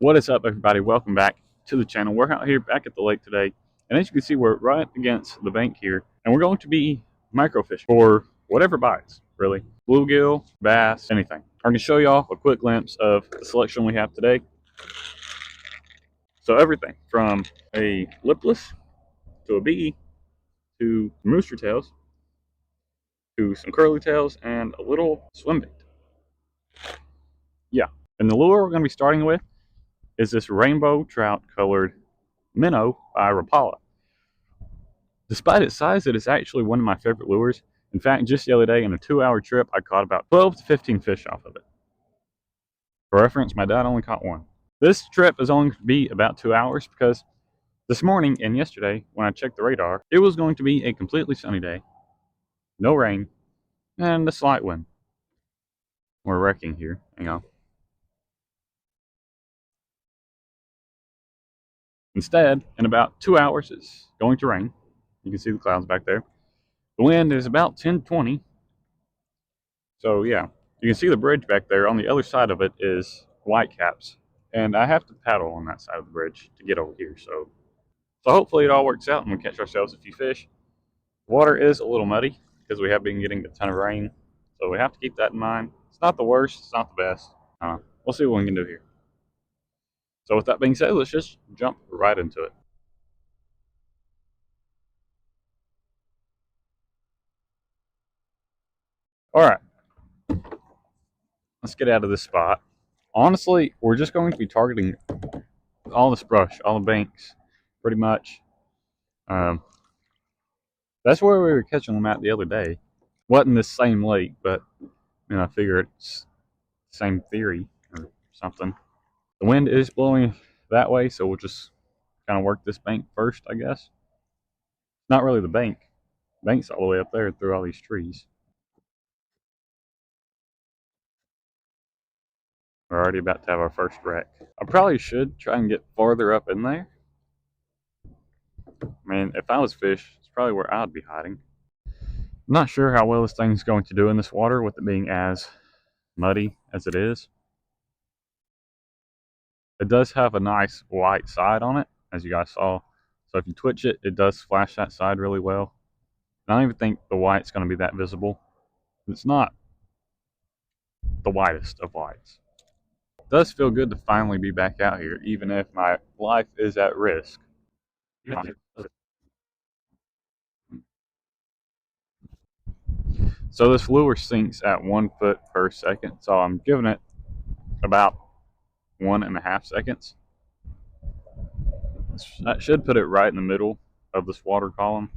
What is up, everybody? Welcome back to the channel. We're out here back at the lake today, and as you can see, we're right against the bank here, and we're going to be microfishing for whatever bites, really. Bluegill, bass, anything. I'm going to show y'all a quick glimpse of the selection we have today. So everything from a lipless to a bee to rooster tails to some curly tails and a little swim bait. Yeah, and the lure we're going to be starting with is this rainbow trout colored minnow by Rapala. Despite its size, it is actually one of my favorite lures. In fact, just the other day in a 2-hour trip, I caught about 12 to 15 fish off of it. For reference, my dad only caught one. This trip is only going to be about 2 hours because this morning and yesterday, when I checked the radar, it was going to be a completely sunny day, no rain, and a slight wind. We're wrecking here. Hang on. Instead, in about 2 hours, it's going to rain. You can see the clouds back there. The wind is about 10-20. So yeah, you can see the bridge back there. On the other side of it is whitecaps, and I have to paddle on that side of the bridge to get over here. So hopefully it all works out and we catch ourselves a few fish. Water is a little muddy because we have been getting a ton of rain, so we have to keep that in mind. It's not the worst, it's not the best. We'll see what we can do here. So with that being said, let's just jump right into it. All right, let's get out of this spot. Honestly, we're just going to be targeting all this brush, all the banks, pretty much. That's where we were catching them at the other day. Wasn't this same lake, but I figure it's the same theory or something. The wind is blowing that way, so we'll just kind of work this bank first, I guess. Not really the bank. The bank's all the way up there through all these trees. We're already about to have our first wreck. I probably should try and get farther up in there. I mean, if I was fish, it's probably where I'd be hiding. I'm not sure how well this thing's going to do in this water with it being as muddy as it is. It does have a nice white side on it, as you guys saw. So if you twitch it, it does flash that side really well. I don't even think the white's going to be that visible. It's not the whitest of whites. It does feel good to finally be back out here, even if my life is at risk. So this lure sinks at 1 foot per second, so I'm giving it about 1.5 seconds. That should put it right in the middle of this water column.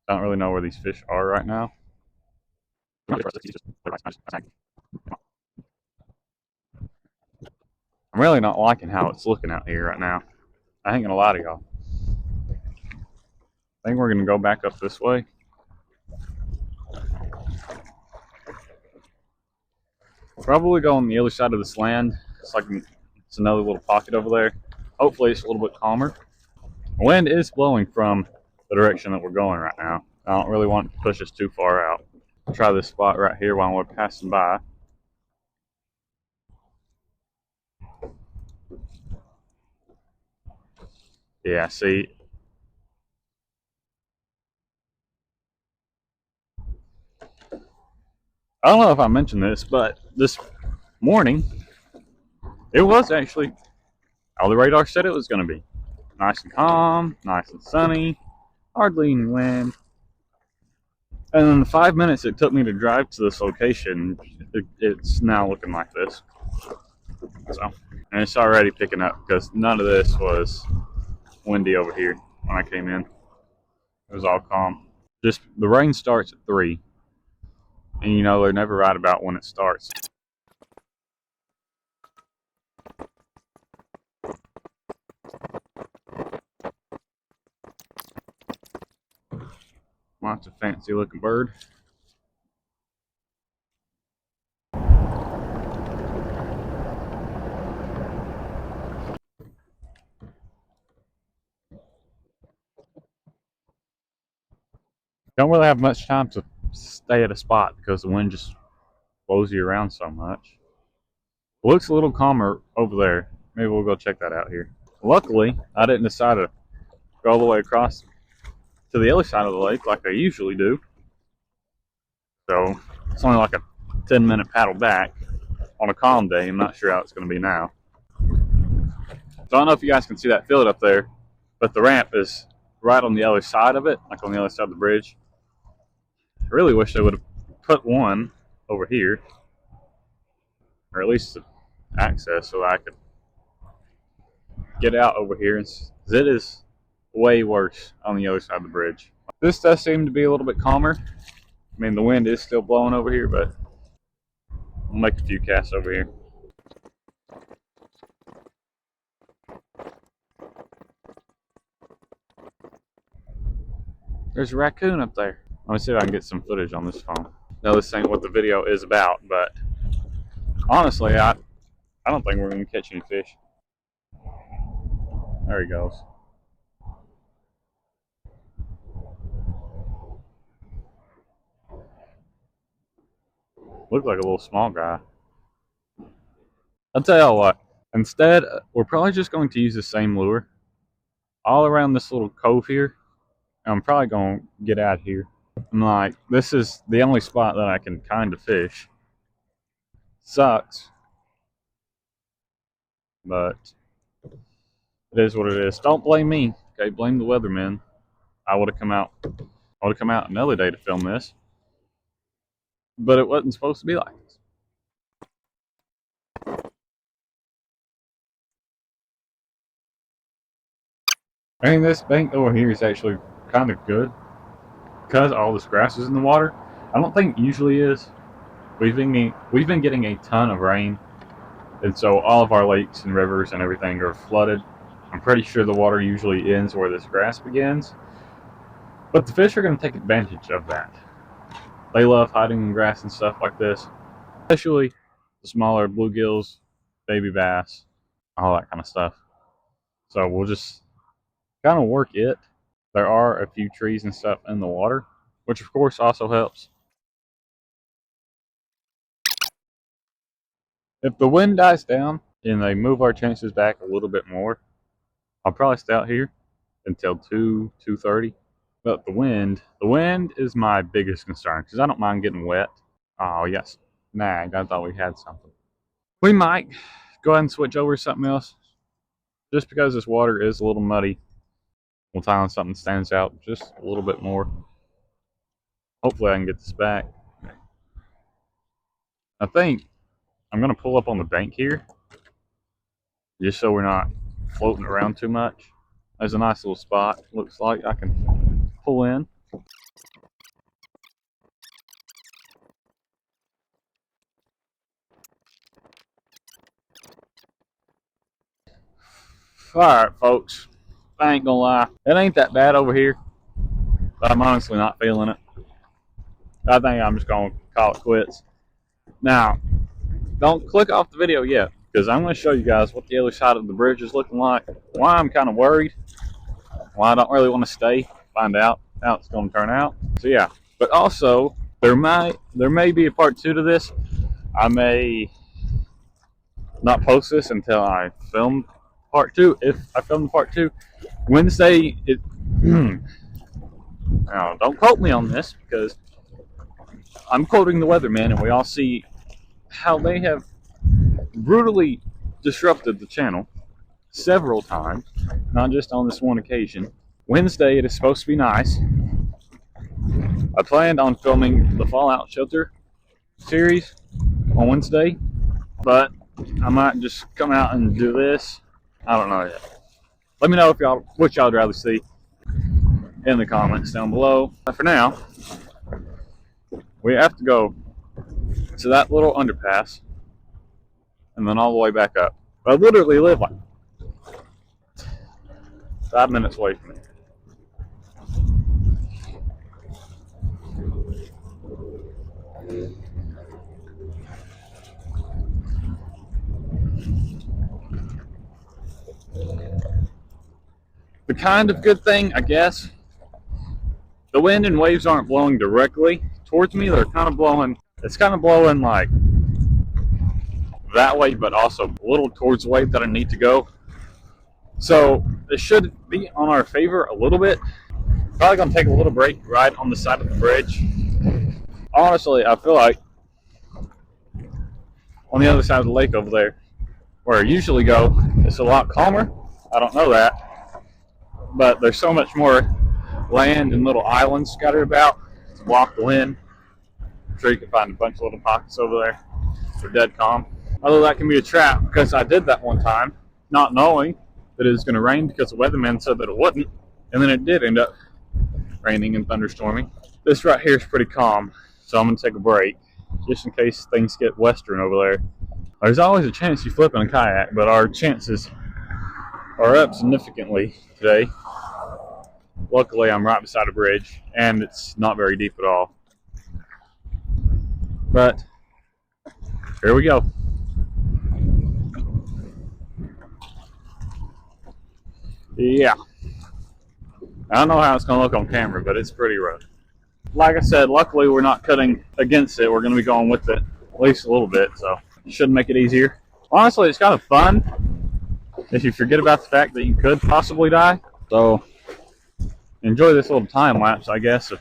I don't really know where these fish are right now. I'm really not liking how it's looking out here right now. I ain't gonna lie to y'all. I think we're gonna go back up this way. Probably go on the other side of this land. It's another little pocket over there. Hopefully it's a little bit calmer. The wind is blowing from the direction that we're going right now. I don't really want to push us too far out. I'll try this spot right here while we're passing by. Yeah, see. I don't know if I mentioned this, but this morning, it was actually all the radar said it was going to be. Nice and calm, nice and sunny, hardly any wind. And in the 5 minutes it took me to drive to this location, it's now looking like this. So, and it's already picking up because none of this was windy over here when I came in. It was all calm. Just the rain starts at 3, and they're never right about when it starts. Lots of fancy looking bird. Don't really have much time to stay at a spot because the wind just blows you around so much. Looks a little calmer over there. Maybe we'll go check that out here. Luckily, I didn't decide to go all the way across to the other side of the lake like I usually do. So it's only like a 10-minute paddle back on a calm day. I'm not sure how it's going to be now. So I don't know if you guys can see that field up there, but the ramp is right on the other side of it, like on the other side of the bridge. I really wish they would have put one over here, or at least access so I could get out over here. It is way worse on the other side of the bridge. This does seem to be a little bit calmer. I mean, the wind is still blowing over here, but I'll make a few casts over here. There's a raccoon up there. Let me see if I can get some footage on this phone. Now, this ain't what the video is about, but honestly, I don't think we're going to catch any fish. There he goes. Looks like a little small guy. I'll tell y'all what. Instead, we're probably just going to use the same lure all around this little cove here. I'm probably going to get out here. I'm like, this is the only spot that I can kind of fish. Sucks, but it is what it is. Don't blame me. Okay, blame the weatherman. I would have come out another day to film this, but it wasn't supposed to be like this. I mean, this bank over here is actually kind of good because all this grass is in the water. I don't think it usually is. We've been getting a ton of rain, and so all of our lakes and rivers and everything are flooded. I'm pretty sure the water usually ends where this grass begins, but the fish are going to take advantage of that. They love hiding in grass and stuff like this, especially the smaller bluegills, baby bass, all that kind of stuff. So we'll just kind of work it. There are a few trees and stuff in the water, which of course also helps. If the wind dies down and they move our chances back a little bit more, I'll probably stay out here until 2:30. But the wind is my biggest concern because I don't mind getting wet. Oh yes, snag. I thought we had something. We might go ahead and switch over to something else, just because this water is a little muddy. We'll tie on something that stands out just a little bit more. Hopefully I can get this back. I think I'm going to pull up on the bank here, just so we're not floating around too much. There's a nice little spot. Looks like I can pull in. Alright, folks. I ain't gonna lie. It ain't that bad over here, but I'm honestly not feeling it. I think I'm just gonna call it quits. Now, don't click off the video yet, because I'm going to show you guys what the other side of the bridge is looking like, why I'm kind of worried, why I don't really want to stay, find out how it's going to turn out. So yeah, but also there may be a part 2 to this. I may not post this until I film part 2. If I film part 2 Wednesday, now don't quote me on this because I'm quoting the weatherman, and we all see how they have brutally disrupted the channel several times, not just on this one occasion. Wednesday, it is supposed to be nice. I planned on filming the Fallout Shelter series on Wednesday, but I might just come out and do this. I don't know yet. Let me know if what y'all would rather see in the comments down below. But for now, we have to go to that little underpass and then all the way back up. I literally live like 5 minutes away from it. The kind of good thing, I guess, the wind and waves aren't blowing directly towards me. They're kind of blowing, it's kind of blowing like that way, but also a little towards the way that I need to go. So it should be on our favor a little bit. Probably gonna take a little break right on the side of the bridge. Honestly, I feel like on the other side of the lake over there, where I usually go, it's a lot calmer. I don't know that, but there's so much more land and little islands scattered about to block the wind. I'm sure you can find a bunch of little pockets over there. They're dead calm. Although that can be a trap, because I did that one time, not knowing that it was going to rain because the weatherman said that it wouldn't, and then it did end up raining and thunderstorming. This right here is pretty calm, so I'm going to take a break, just in case things get western over there. There's always a chance you flip in a kayak, but our chances are up significantly today. Luckily, I'm right beside a bridge, and it's not very deep at all. But here we go. Yeah. I don't know how it's going to look on camera, but it's pretty rough. Like I said, luckily we're not cutting against it. We're going to be going with it at least a little bit, so it should make it easier. Honestly, it's kind of fun if you forget about the fact that you could possibly die. So enjoy this little time lapse, I guess, of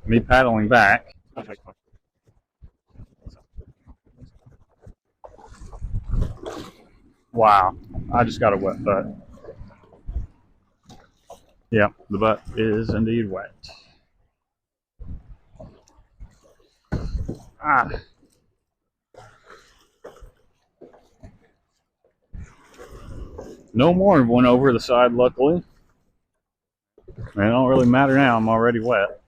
me paddling back. Wow, I just got a wet butt. Yeah, the butt is indeed wet. Ah. No more went over the side, luckily. It don't really matter now, I'm already wet.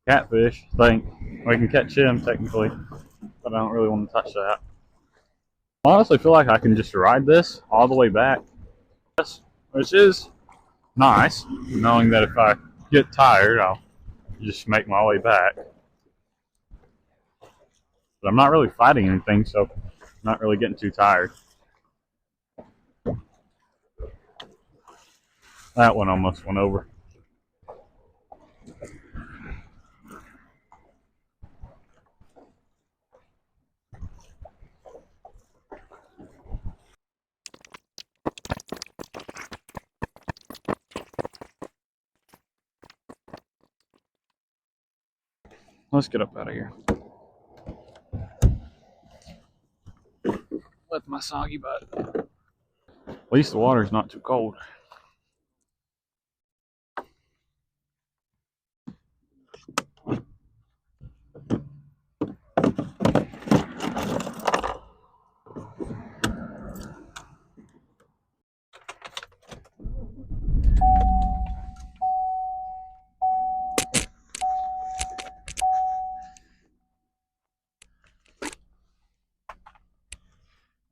Catfish, I think. We can catch him, technically, but I don't really want to touch that. I honestly feel like I can just ride this all the way back, which is nice, knowing that if I get tired, I'll just make my way back. But I'm not really fighting anything, so I'm not really getting too tired. That one almost went over. Let's get up out of here. With my soggy butt. At least the water's not too cold.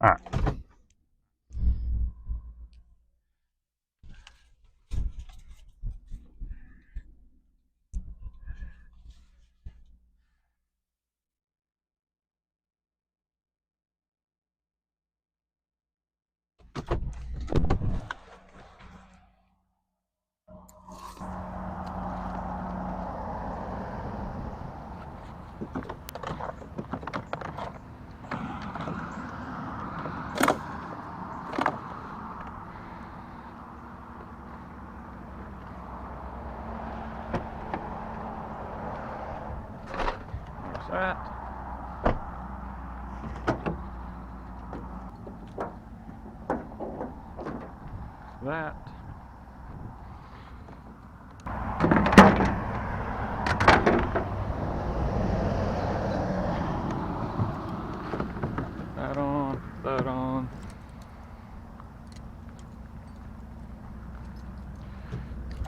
All right. That. That. That on, that on.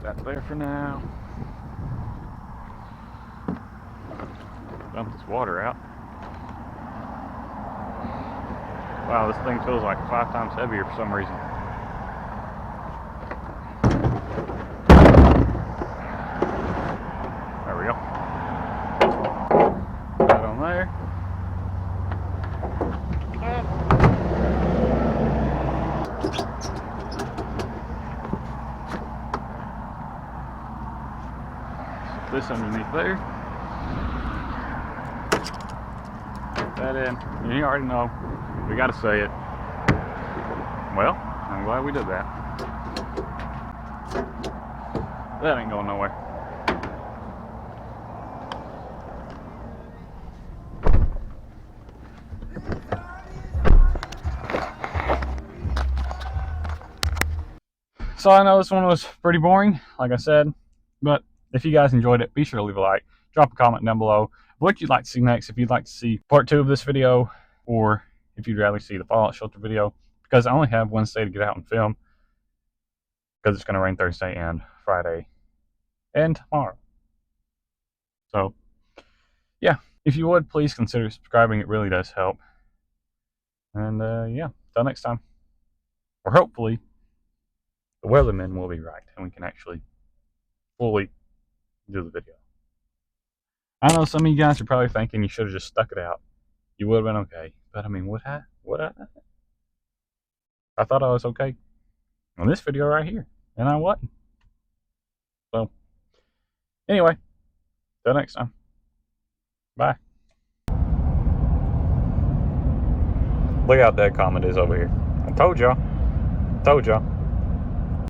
That there for now. Dump this water out. Wow, this thing feels like 5 times heavier for some reason. There we go. That on there. Set this underneath there. that in. You already know. We got to say it. Well, I'm glad we did that. That ain't going nowhere. So I know this one was pretty boring, like I said, but if you guys enjoyed it, be sure to leave a like, drop a comment down below what you'd like to see next, if you'd like to see part 2 of this video, or if you'd rather see the Fallout Shelter video, because I only have Wednesday to get out and film, because it's going to rain Thursday and Friday and tomorrow. So, yeah, if you would, please consider subscribing. It really does help. And, yeah, till next time. Or hopefully, the weathermen will be right, and we can actually fully do the video. I know some of you guys are probably thinking you should have just stuck it out. You would have been okay. But I mean, would I? I thought I was okay on this video right here, and I wasn't. So, anyway, till next time. Bye. Look how dead calm it is over here. I told y'all.